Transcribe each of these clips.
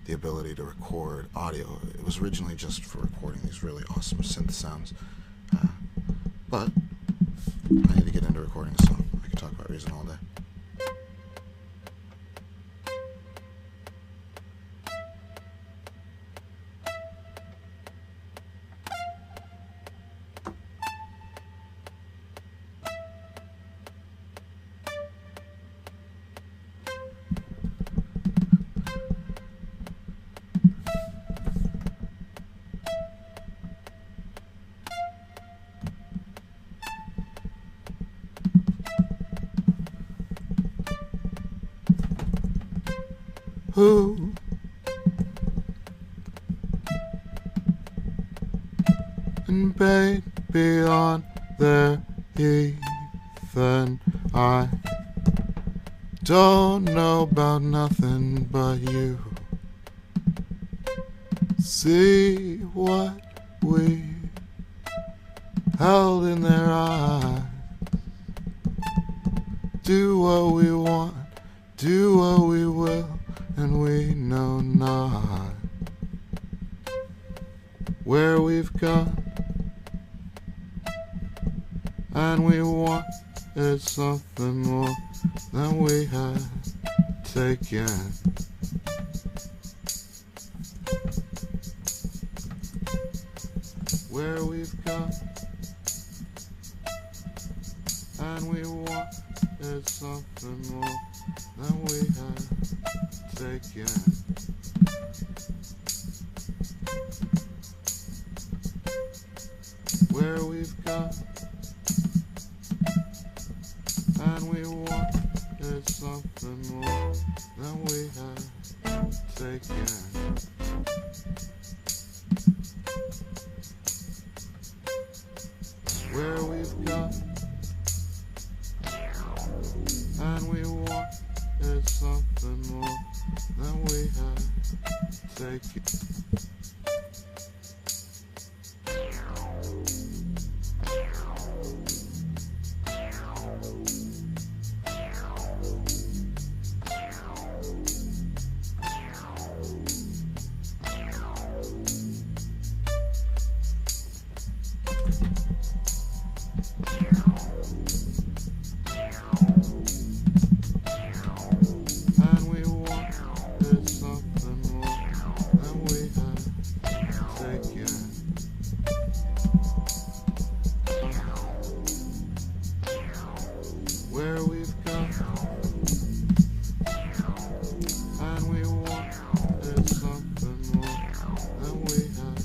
the ability to record audio. It was originally just for recording these really awesome synth sounds, but I need to get into recording, so I can talk about Reason all day. Who and baby on their heathen, I don't know about nothing but you. See what we held in their eyes. Do what we want, do what we will, and we know not where we've gone, and we wanted something more than we had taken. Where we've gone, and we wanted something more than we had taken. Where we've gone, and we wanted something more than we had taken. Where we've gone, and we wanted something more than we had taken. Where we've gone, and we wanted something more than we had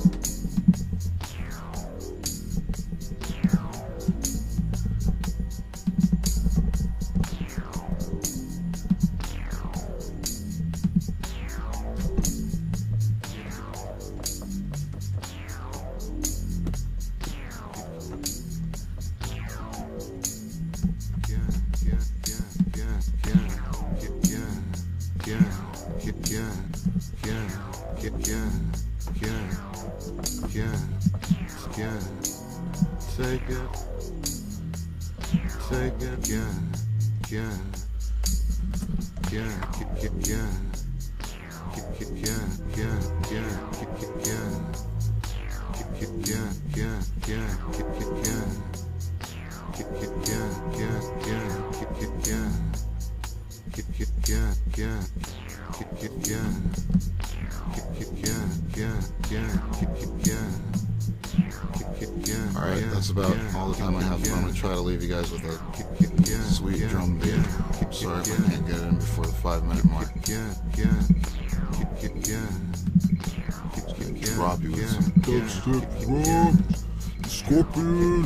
taken. Take Alright, that's about all the time I have. I'm going to try to leave you guys with a sweet drum beat. Sorry if I can't get it in before the 5-minute mark. Drop you with some dubstep drums, Scorpion.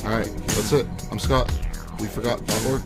Alright, that's it. I'm Scott. We forgot.org.